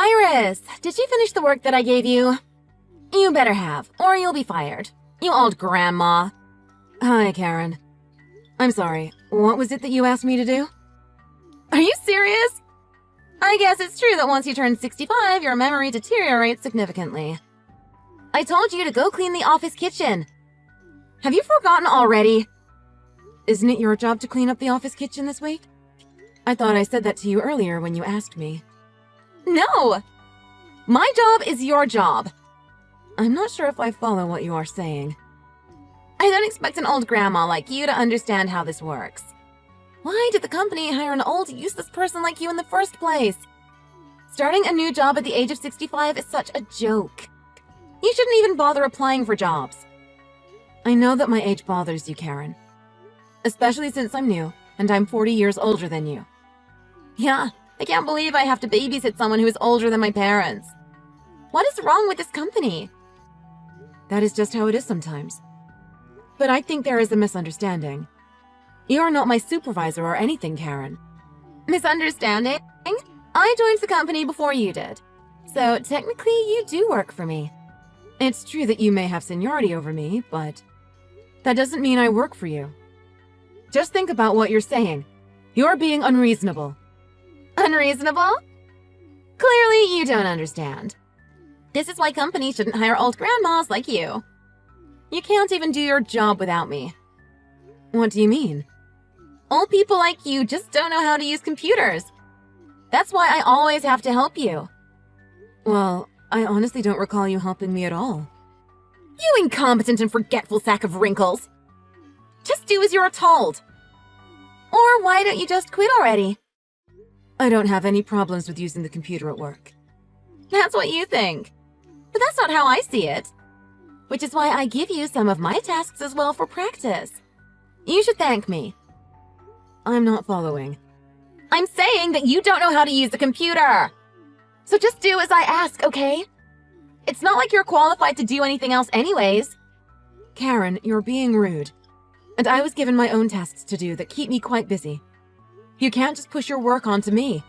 Iris, did you finish the work that I gave you? You better have, or you'll be fired. You old grandma. Hi, Karen. I'm sorry, what was it that you asked me to do? Are you serious? I guess it's true that once you turn 65, your memory deteriorates significantly. I told you to go clean the office kitchen. Have you forgotten already? Isn't it your job to clean up the office kitchen this week? I thought I said that to you earlier when you asked me. No! My job is your job. I'm not sure if I follow what you are saying. I don't expect an old grandma like you to understand how this works. Why did the company hire an old, useless person like you in the first place? Starting a new job at the age of 65 is such a joke. You shouldn't even bother applying for jobs. I know that my age bothers you, Karen. Especially since I'm new, and I'm 40 years older than you. Yeah, I can't believe I have to babysit someone who is older than my parents. What is wrong with this company? That is just how it is sometimes. But I think there is a misunderstanding. You are not my supervisor or anything, Karen. Misunderstanding? I joined the company before you did. So technically, you do work for me. It's true that you may have seniority over me, but that doesn't mean I work for you. Just think about what you're saying. You're being unreasonable. Unreasonable? Clearly, you don't understand. This is why companies shouldn't hire old grandmas like you. You can't even do your job without me. What do you mean? Old people like you just don't know how to use computers. That's why I always have to help you. Well, I honestly don't recall you helping me at all. You incompetent and forgetful sack of wrinkles. Just do as you're told. Or why don't you just quit already? I don't have any problems with using the computer at work. That's what you think. But that's not how I see it. Which is why I give you some of my tasks as well for practice. You should thank me. I'm not following. I'm saying that you don't know how to use the computer. So just do as I ask, okay? It's not like you're qualified to do anything else anyways. Karen, you're being rude. And I was given my own tasks to do that keep me quite busy. You can't just push your work onto me.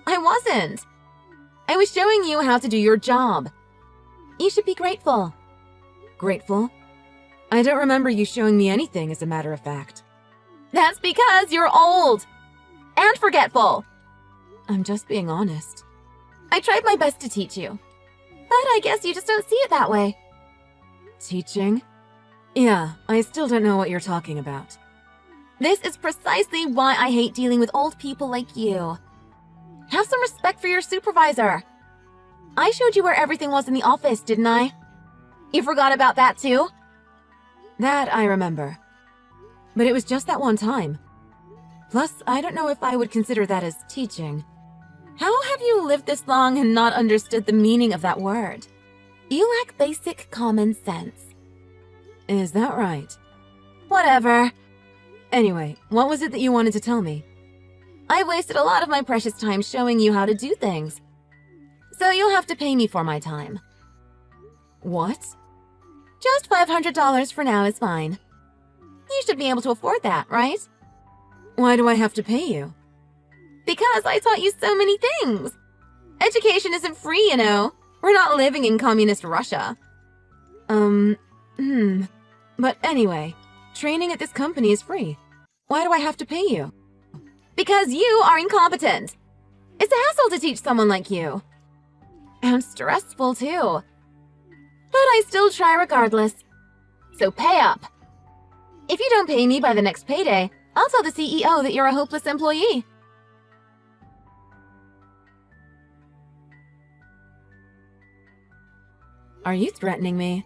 I wasn't. I was showing you how to do your job. You should be grateful. Grateful? I don't remember you showing me anything, as a matter of fact. That's because you're old. And forgetful. I'm just being honest. I tried my best to teach you. But I guess you just don't see it that way. Teaching? Yeah, I still don't know what you're talking about. This is precisely why I hate dealing with old people like you. Have some respect for your supervisor. I showed you where everything was in the office, didn't I? You forgot about that too? That I remember. But it was just that one time. Plus, I don't know if I would consider that as teaching. How have you lived this long and not understood the meaning of that word? You lack basic common sense. Is that right? Whatever. Anyway, what was it that you wanted to tell me? I wasted a lot of my precious time showing you how to do things. So you'll have to pay me for my time. What? Just $500 for now is fine. You should be able to afford that, right? Why do I have to pay you? Because I taught you so many things. Education isn't free, you know. We're not living in communist Russia. But anyway, training at this company is free. Why do I have to pay you? Because you are incompetent. It's a hassle to teach someone like you. And stressful, too. But I still try regardless. So pay up. If you don't pay me by the next payday, I'll tell the CEO that you're a hopeless employee. Are you threatening me?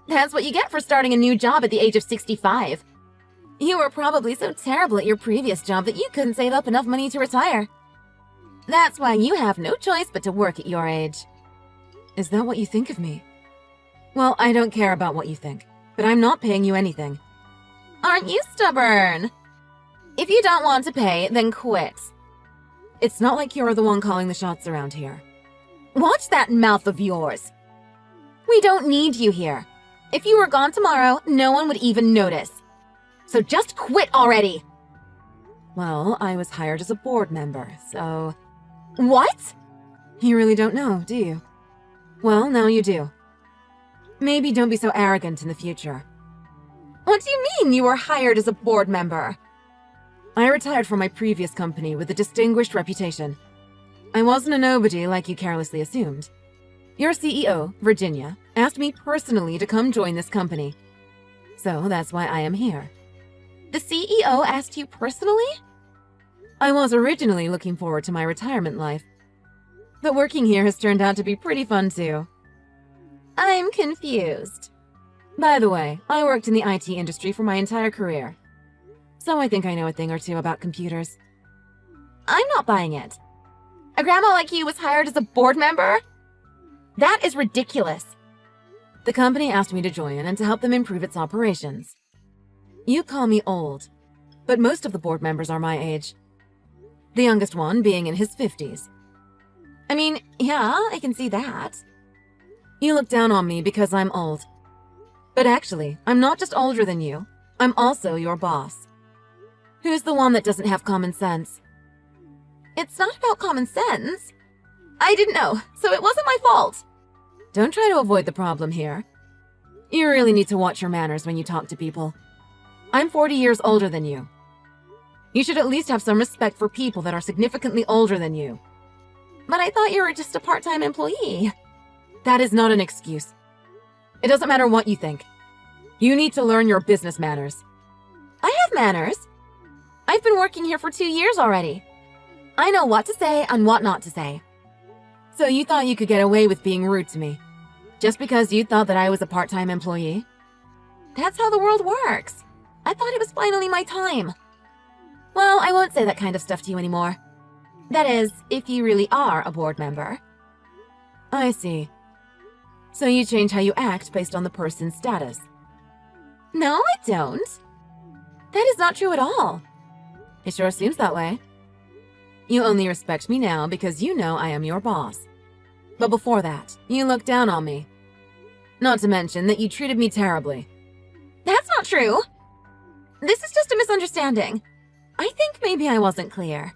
That's what you get for starting a new job at the age of 65. You were probably so terrible at your previous job that you couldn't save up enough money to retire. That's why you have no choice but to work at your age. Is that what you think of me? Well, I don't care about what you think, but I'm not paying you anything. Aren't you stubborn? If you don't want to pay, then quit. It's not like you're the one calling the shots around here. Watch that mouth of yours. We don't need you here. If you were gone tomorrow, no one would even notice. So just quit already. Well, I was hired as a board member, so... What? You really don't know, do you? Well, now you do. Maybe don't be so arrogant in the future. What do you mean you were hired as a board member? I retired from my previous company with a distinguished reputation. I wasn't a nobody like you carelessly assumed. Your CEO, Virginia, asked me personally to come join this company. So that's why I am here. The CEO asked you personally? I was originally looking forward to my retirement life. But working here has turned out to be pretty fun too. I'm confused. By the way, I worked in the IT industry for my entire career. So I think I know a thing or two about computers. I'm not buying it. A grandma like you was hired as a board member? That is ridiculous. The company asked me to join and to help them improve its operations. You call me old, but most of the board members are my age. The youngest one being in his 50s. I mean, yeah, I can see that. You look down on me because I'm old. But actually, I'm not just older than you. I'm also your boss. Who's the one that doesn't have common sense? It's not about common sense. I didn't know, so it wasn't my fault. Don't try to avoid the problem here. You really need to watch your manners when you talk to people. I'm 40 years older than you. You should at least have some respect for people that are significantly older than you. But I thought you were just a part-time employee. That is not an excuse. It doesn't matter what you think. You need to learn your business manners. I have manners. I've been working here for 2 years already. I know what to say and what not to say. So you thought you could get away with being rude to me, just because you thought that I was a part-time employee? That's how the world works. I thought it was finally my time. Well, I won't say that kind of stuff to you anymore. That is, if you really are a board member. I see. So you change how you act based on the person's status. No, I don't. That is not true at all. It sure seems that way. You only respect me now because you know I am your boss. But before that, you looked down on me. Not to mention that you treated me terribly. That's not true. This is just a misunderstanding. I think maybe I wasn't clear.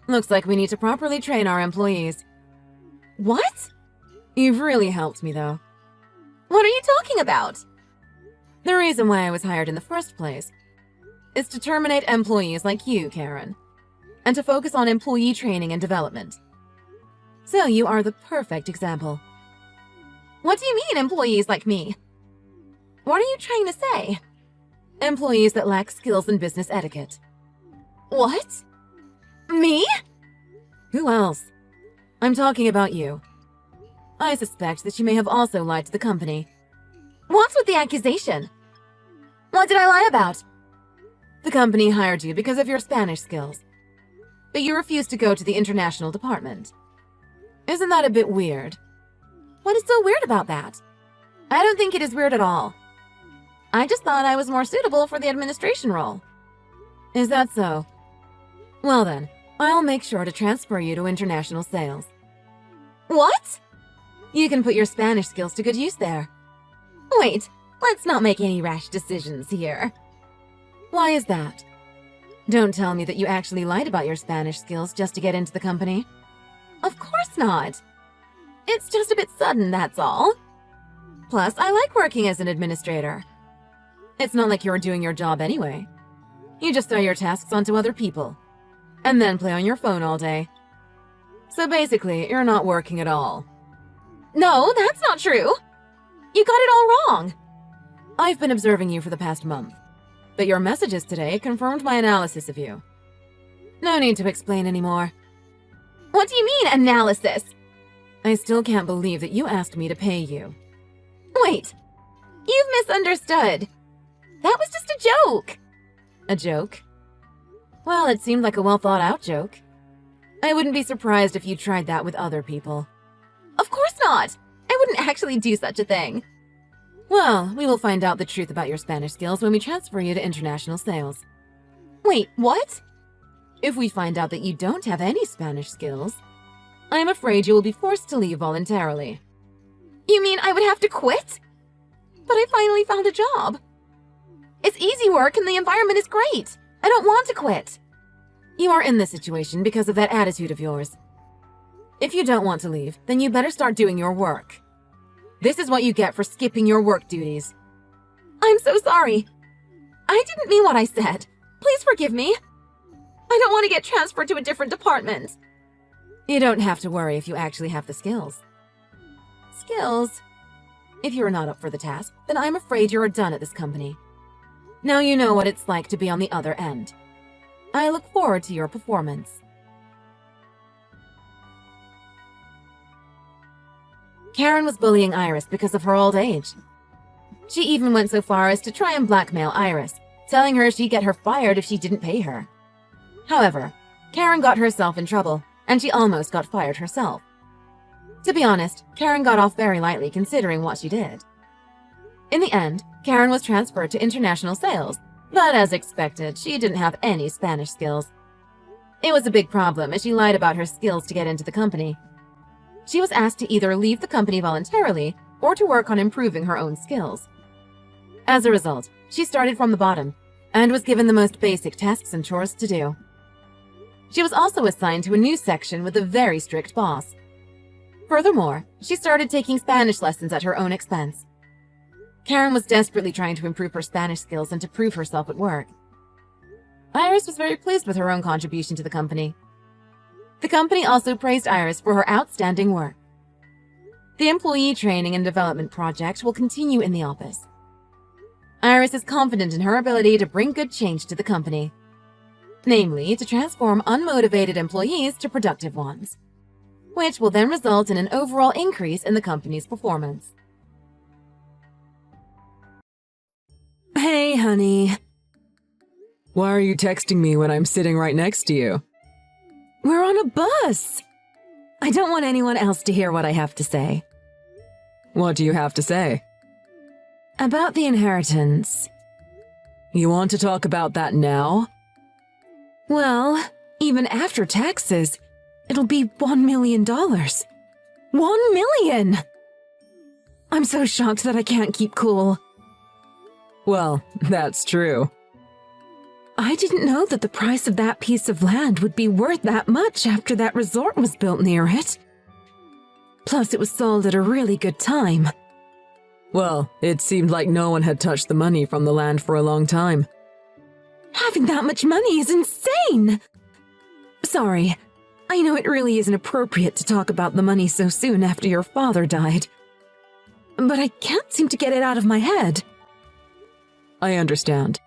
Looks like we need to properly train our employees. What? You've really helped me, though. What are you talking about? The reason why I was hired in the first place is to terminate employees like you, Karen, and to focus on employee training and development. So you are the perfect example. What do you mean, employees like me? What are you trying to say? Employees that lack skills in business etiquette. What? Me? Who else? I'm talking about you. I suspect that you may have also lied to the company. What's with the accusation? What did I lie about? The company hired you because of your Spanish skills, but you refused to go to the international department. Isn't that a bit weird? What is so weird about that? I don't think it is weird at all. I just thought I was more suitable for the administration role. Is that so? Well then, I'll make sure to transfer you to international sales. What? You can put your Spanish skills to good use there. Wait, let's not make any rash decisions here. Why is that? Don't tell me that you actually lied about your Spanish skills just to get into the company. Of course not. It's just a bit sudden, that's all. Plus, I like working as an administrator. It's not like you're doing your job anyway. You just throw your tasks onto other people, and then play on your phone all day. So basically, you're not working at all. No, that's not true. You got it all wrong. I've been observing you for the past month, but your messages today confirmed my analysis of you. No need to explain anymore. What do you mean, analysis? I still can't believe that you asked me to pay you. Wait, you've misunderstood. That was just a joke. A joke? Well, it seemed like a well-thought-out joke. I wouldn't be surprised if you tried that with other people. Of course not. I wouldn't actually do such a thing. Well, we will find out the truth about your Spanish skills when we transfer you to international sales. Wait, what? If we find out that you don't have any Spanish skills, I am afraid you will be forced to leave voluntarily. You mean I would have to quit? But I finally found a job. It's easy work and the environment is great. I don't want to quit. You are in this situation because of that attitude of yours. If you don't want to leave, then you better start doing your work. This is what you get for skipping your work duties. I'm so sorry. I didn't mean what I said. Please forgive me. I don't want to get transferred to a different department. You don't have to worry if you actually have the skills. Skills? If you're not up for the task, then I'm afraid you're done at this company. Now you know what it's like to be on the other end. I look forward to your performance. Karen was bullying Iris because of her old age. She even went so far as to try and blackmail Iris, telling her she'd get her fired if she didn't pay her. However, Karen got herself in trouble, and she almost got fired herself. To be honest, Karen got off very lightly considering what she did. In the end, Karen was transferred to international sales, but as expected, she didn't have any Spanish skills. It was a big problem as she lied about her skills to get into the company. She was asked to either leave the company voluntarily or to work on improving her own skills. As a result, she started from the bottom and was given the most basic tasks and chores to do. She was also assigned to a new section with a very strict boss. Furthermore, she started taking Spanish lessons at her own expense. Karen was desperately trying to improve her Spanish skills and to prove herself at work. Iris was very pleased with her own contribution to the company. The company also praised Iris for her outstanding work. The employee training and development project will continue in the office. Iris is confident in her ability to bring good change to the company, namely to transform unmotivated employees to productive ones, which will then result in an overall increase in the company's performance. Hey, honey. Why are you texting me when I'm sitting right next to you? We're on a bus. I don't want anyone else to hear what I have to say. What do you have to say? About the inheritance. You want to talk about that now? Well, even after taxes, it'll be $1 million. $1 million! I'm so shocked that I can't keep cool. Well, that's true. I didn't know that the price of that piece of land would be worth that much after that resort was built near it. Plus, it was sold at a really good time. Well, it seemed like no one had touched the money from the land for a long time. Having that much money is insane! Sorry, I know it really isn't appropriate to talk about the money so soon after your father died. But I can't seem to get it out of my head. I understand.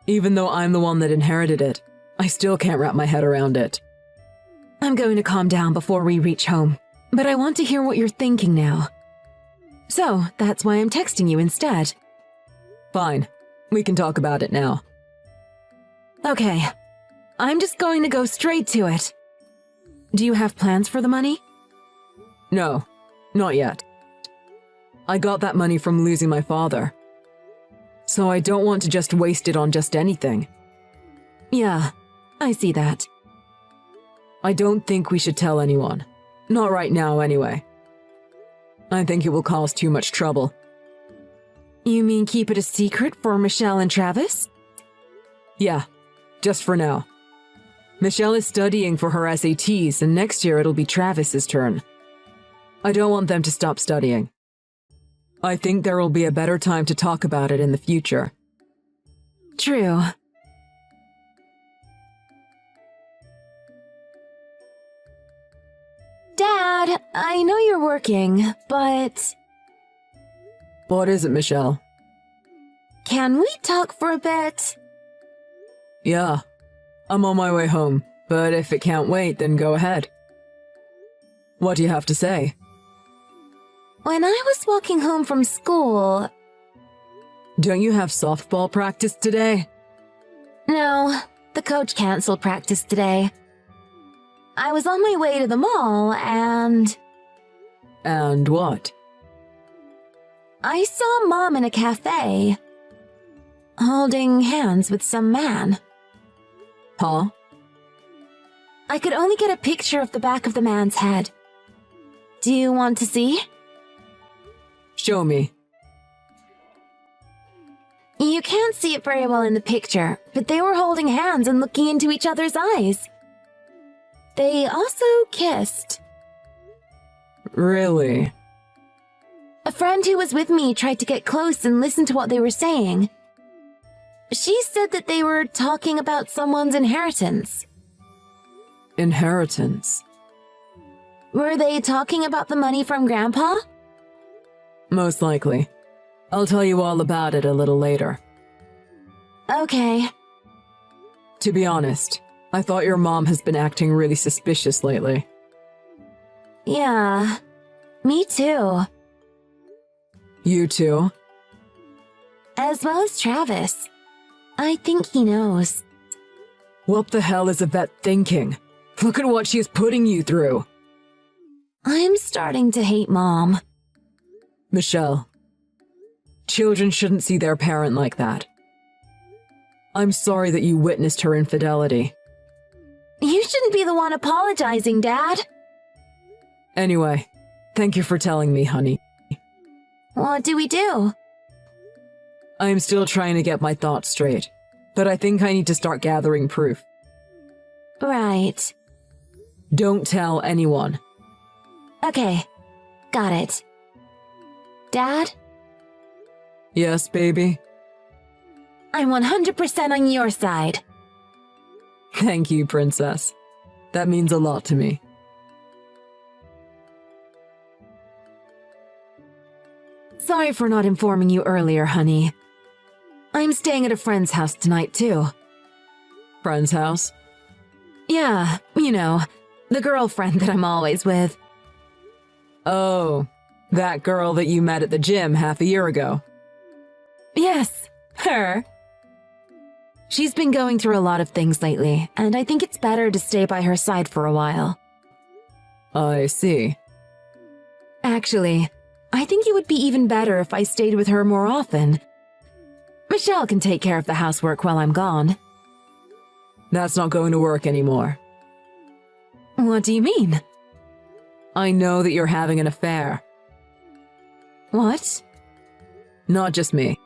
Even though I'm the one that inherited it, I still can't wrap my head around it. I'm going to calm down before we reach home, but I want to hear what you're thinking now. So, that's why I'm texting you instead. Fine. We can talk about it now. Okay. I'm just going to go straight to it. Do you have plans for the money? No, not yet. I got that money from losing my father. So I don't want to just waste it on just anything. Yeah, I see that. I don't think we should tell anyone. Not right now, anyway. I think it will cause too much trouble. You mean keep it a secret for Michelle and Travis? Yeah, just for now. Michelle is studying for her SATs, and next year it'll be Travis's turn. I don't want them to stop studying. I think there will be a better time to talk about it in the future. True. Dad, I know you're working, but... What is it, Michelle? Can we talk for a bit? Yeah, I'm on my way home, but if it can't wait, then go ahead. What do you have to say? When I was walking home from school... Don't you have softball practice today? No, the coach canceled practice today. I was on my way to the mall and... And what? I saw Mom in a cafe, holding hands with some man. Huh? I could only get a picture of the back of the man's head. Do you want to see? Show me. You can't see it very well in the picture, but they were holding hands and looking into each other's eyes. They also kissed. Really? A friend who was with me tried to get close and listen to what they were saying. She said that they were talking about someone's inheritance. Inheritance? Were they talking about the money from Grandpa? Most likely. I'll tell you all about it a little later. Okay. To be honest, I thought your mom has been acting really suspicious lately. Yeah, me too. You too? As well as Travis. I think he knows. What the hell is Yvette thinking? Look at what she is putting you through. I'm starting to hate Mom. Michelle, children shouldn't see their parent like that. I'm sorry that you witnessed her infidelity. You shouldn't be the one apologizing, Dad. Anyway, thank you for telling me, honey. What do we do? I'm still trying to get my thoughts straight, but I think I need to start gathering proof. Right. Don't tell anyone. Okay, got it. Dad? Yes, baby? I'm 100% on your side. Thank you, princess. That means a lot to me. Sorry for not informing you earlier, honey. I'm staying at a friend's house tonight, too. Friend's house? Yeah, you know, the girlfriend that I'm always with. Oh, that girl that you met at the gym half a year ago. Yes, her. She's been going through a lot of things lately, and I think it's better to stay by her side for a while. I see. Actually, I think it would be even better if I stayed with her more often. Michelle can take care of the housework while I'm gone. That's not going to work anymore. What do you mean? I know that you're having an affair. What? Not just me.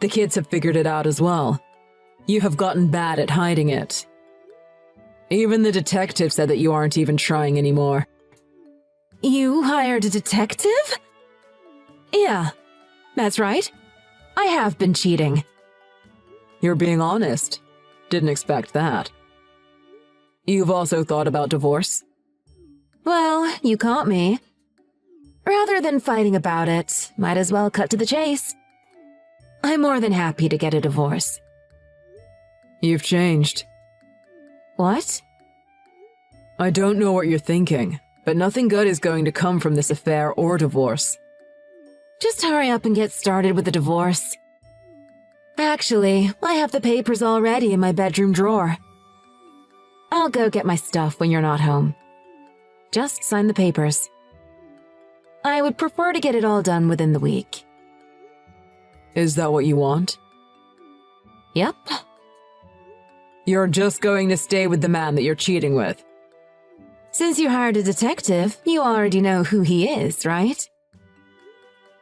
The kids have figured it out as well. You have gotten bad at hiding it. Even the detective said that you aren't even trying anymore. You hired a detective? Yeah, that's right. I have been cheating. You're being honest. Didn't expect that. You've also thought about divorce? Well, you caught me. Rather than fighting about it, might as well cut to the chase. I'm more than happy to get a divorce. You've changed. What? I don't know what you're thinking, but nothing good is going to come from this affair or divorce. Just hurry up and get started with the divorce. Actually, I have the papers already in my bedroom drawer. I'll go get my stuff when you're not home. Just sign the papers. I would prefer to get it all done within the week. Is that what you want? Yep. You're just going to stay with the man that you're cheating with. Since you hired a detective, you already know who he is, right?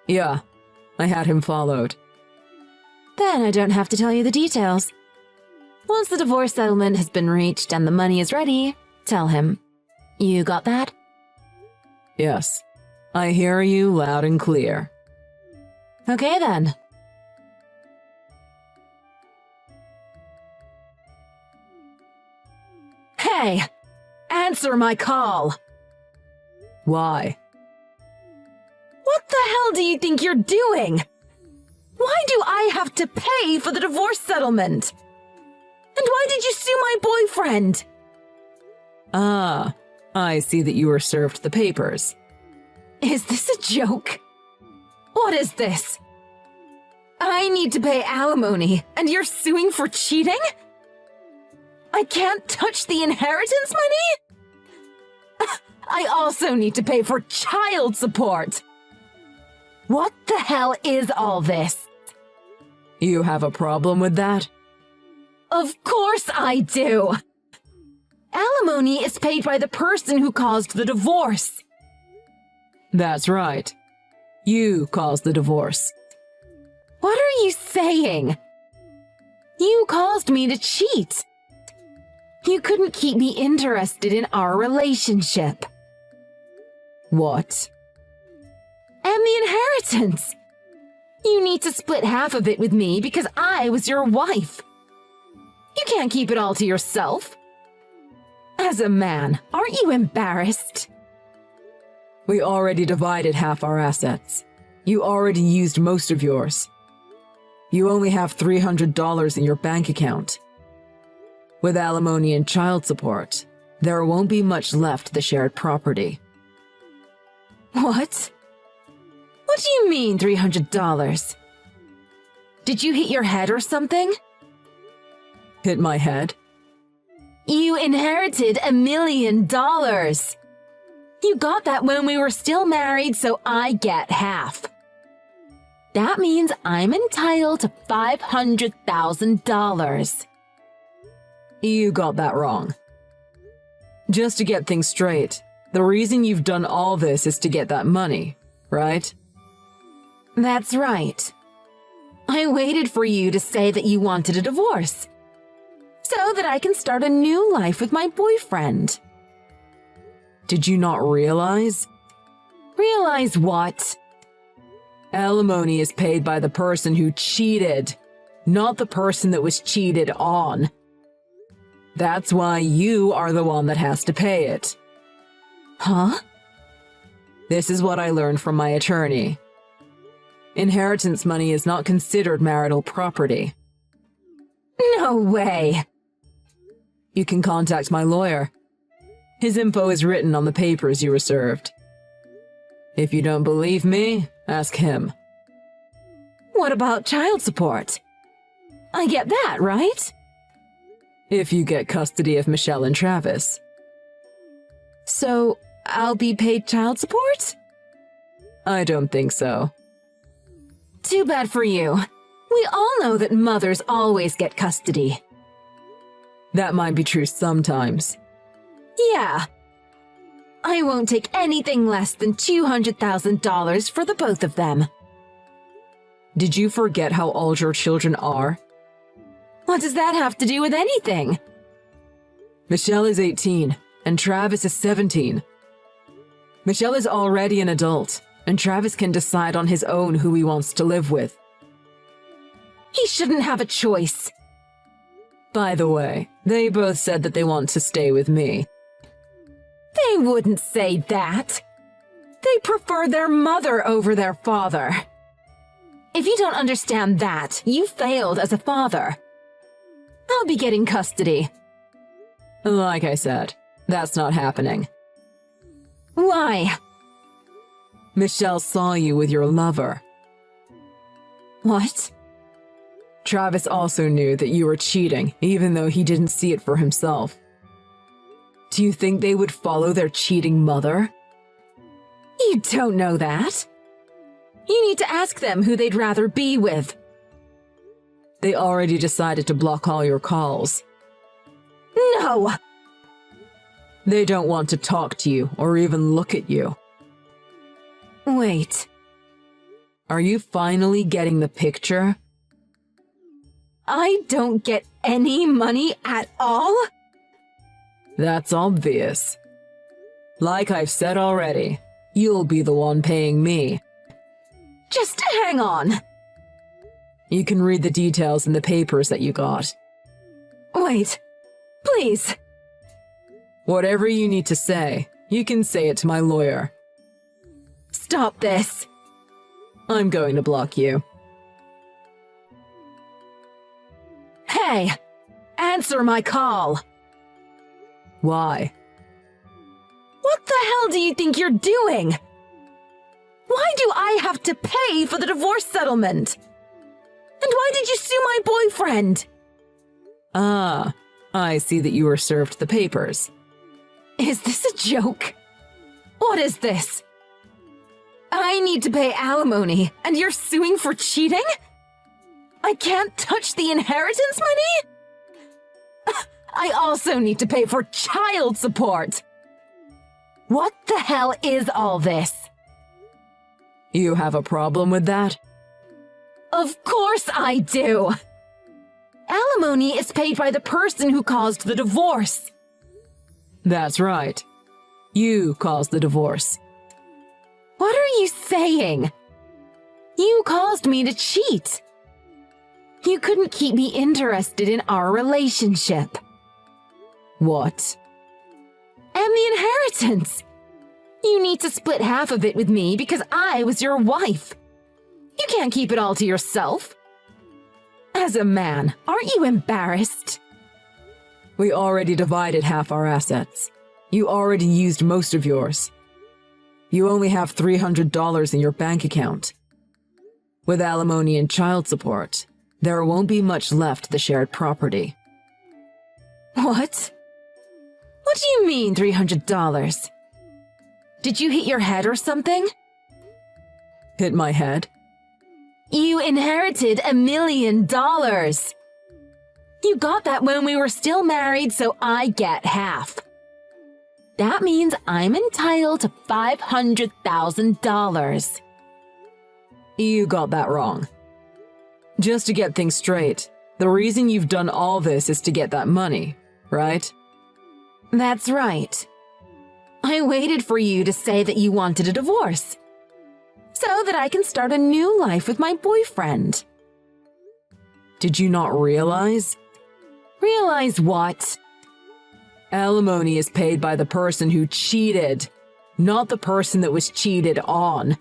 Yeah, I had him followed. Then I don't have to tell you the details. Once the divorce settlement has been reached and the money is ready, tell him. You got that? Yes, I hear you loud and clear. Okay then. Hey! Answer my call! Why? What the hell do you think you're doing? Why do I have to pay for the divorce settlement? And why did you sue my boyfriend? Ah, I see that you were served the papers. Is this a joke? What is this? I need to pay alimony, and you're suing for cheating? I can't touch the inheritance money? I also need to pay for child support. What the hell is all this? You have a problem with that? Of course I do. Alimony is paid by the person who caused the divorce. That's right. You caused the divorce. What are you saying? You caused me to cheat. You couldn't keep me interested in our relationship. What? And the inheritance! You need to split half of it with me because I was your wife. You can't keep it all to yourself. As a man, aren't you embarrassed? We already divided half our assets. You already used most of yours. You only have $300 in your bank account. With alimony and child support, there won't be much left of the shared property. What? What do you mean, $300? Did you hit your head or something? Hit my head? You inherited $1 million. You got that when we were still married, so I get half. That means I'm entitled to $500,000. You got that wrong. Just to get things straight, the reason you've done all this is to get that money, right? That's right. I waited for you to say that you wanted a divorce, so that I can start a new life with my boyfriend. Did you not realize? Realize what? Alimony is paid by the person who cheated, not the person that was cheated on. That's why you are the one that has to pay it. Huh? This is what I learned from my attorney. Inheritance money is not considered marital property. No way! You can contact my lawyer. His info is written on the papers you were served. If you don't believe me, ask him. What about child support? I get that, right? If you get custody of Michelle and Travis. So, I'll be paid child support? I don't think so. Too bad for you. We all know that mothers always get custody. That might be true sometimes. Yeah. I won't take anything less than $200,000 for the both of them. Did you forget how old your children are? What does that have to do with anything? Michelle is 18, and Travis is 17. Michelle is already an adult, and Travis can decide on his own who he wants to live with. He shouldn't have a choice. By the way, they both said that they want to stay with me. They wouldn't say that. They prefer their mother over their father. If you don't understand that, you failed as a father. I'll be getting custody. Like I said, that's not happening. Why? Michelle saw you with your lover. What? Travis also knew that you were cheating, even though he didn't see it for himself. Do you think they would follow their cheating mother? You don't know that. You need to ask them who they'd rather be with. They already decided to block all your calls. No! They don't want to talk to you or even look at you. Wait. Are you finally getting the picture? I don't get any money at all? That's obvious. Like I've said already, you'll be the one paying me. Just hang on. You can read the details in the papers that you got. Wait. Please. Whatever you need to say, you can say it to my lawyer. Stop this. I'm going to block you. Hey! Answer my call! Why? What the hell do you think you're doing? Why do I have to pay for the divorce settlement? And why did you sue my boyfriend? Ah, I see that you were served the papers. Is this a joke? What is this? I need to pay alimony, and you're suing for cheating? I can't touch the inheritance money? I also need to pay for child support. What the hell is all this? You have a problem with that? Of course I do. Alimony is paid by the person who caused the divorce. That's right. You caused the divorce. are you saying? You caused me to cheat. You couldn't keep me interested in our relationship. What? And the inheritance. You need to split half of it with me because I was your wife. You can't keep it all to yourself. As a man, aren't you embarrassed? We already divided half our assets. You already used most of yours. You only have $300 in your bank account. With alimony and child support, there won't be much left of the shared property. What? What do you mean, $300? Did you hit your head or something? Hit my head? You inherited $1 million. You got that when we were still married, so I get half. That means I'm entitled to $500,000. You got that wrong. Just to get things straight, the reason you've done all this is to get that money, right? That's right. I waited for you to say that you wanted a divorce, so that I can start a new life with my boyfriend. Did you not realize? Realize what? Alimony is paid by the person who cheated, not the person that was cheated on.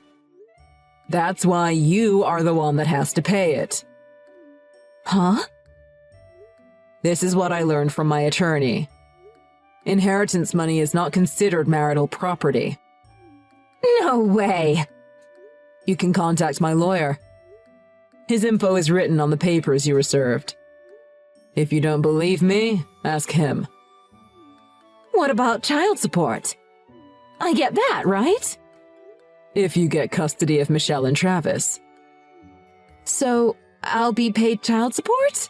That's why you are the one that has to pay it. Huh? This is what I learned from my attorney. Inheritance money is not considered marital property. No way. You can contact my lawyer. His info is written on the papers you were served. If you don't believe me, ask him. What about child support? I get that, right? If you get custody of Michelle and Travis. So, I'll be paid child support?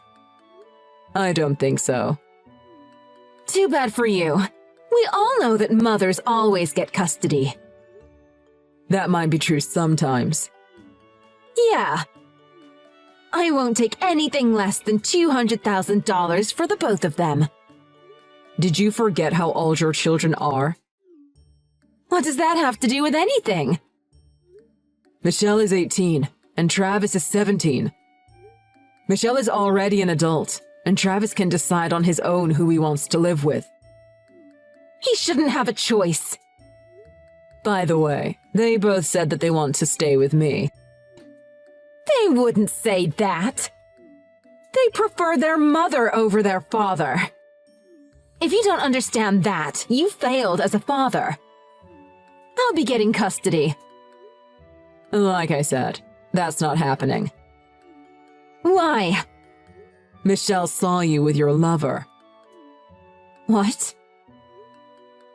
I don't think so. Too bad for you. We all know that mothers always get custody. That might be true sometimes. Yeah. I won't take anything less than $200,000 for the both of them. Did you forget how old your children are? What does that have to do with anything? Michelle is 18, and Travis is 17. Michelle is already an adult, and Travis can decide on his own who he wants to live with. He shouldn't have a choice. By the way, they both said that they want to stay with me. They wouldn't say that. They prefer their mother over their father. If you don't understand that, you failed as a father. I'll be getting custody. Like I said, that's not happening. Why? Michelle saw you with your lover. What?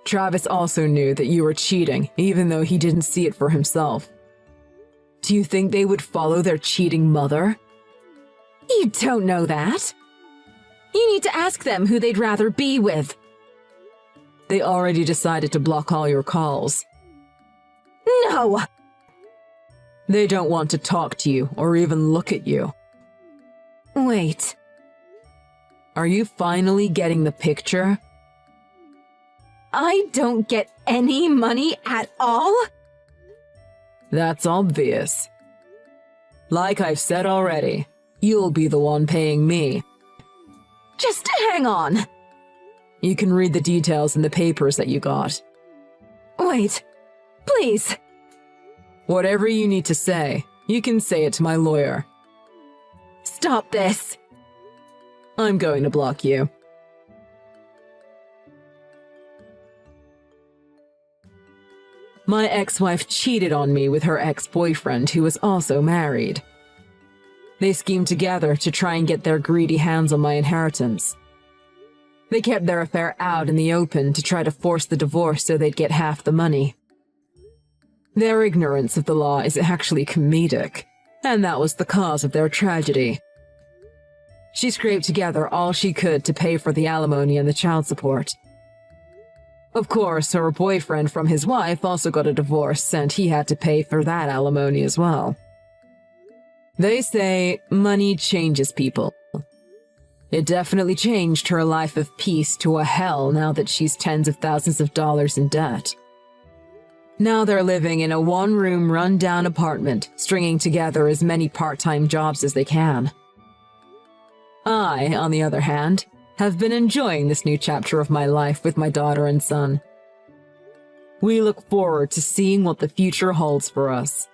Travis also knew that you were cheating, even though he didn't see it for himself. Do you think they would follow their cheating mother? You don't know that. You need to ask them who they'd rather be with. They already decided to block all your calls. No! They don't want to talk to you or even look at you. Wait. Are you finally getting the picture? I don't get any money at all? That's obvious. Like I've said already, you'll be the one paying me. Just hang on. You can read the details in the papers that you got. Wait, please. Whatever you need to say, you can say it to my lawyer. Stop this. I'm going to block you. My ex-wife cheated on me with her ex-boyfriend who was also married. They schemed together to try and get their greedy hands on my inheritance. They kept their affair out in the open to try to force the divorce so they'd get half the money. Their ignorance of the law is actually comedic, and that was the cause of their tragedy. She scraped together all she could to pay for the alimony and the child support. Of course, her boyfriend from his wife also got a divorce, and he had to pay for that alimony as well. They say money changes people. It definitely changed her life of peace to a hell now that she's tens of thousands of dollars in debt. Now they're living in a one-room, run-down apartment, stringing together as many part-time jobs as they can. I, on the other hand, have been enjoying this new chapter of my life with my daughter and son. We look forward to seeing what the future holds for us.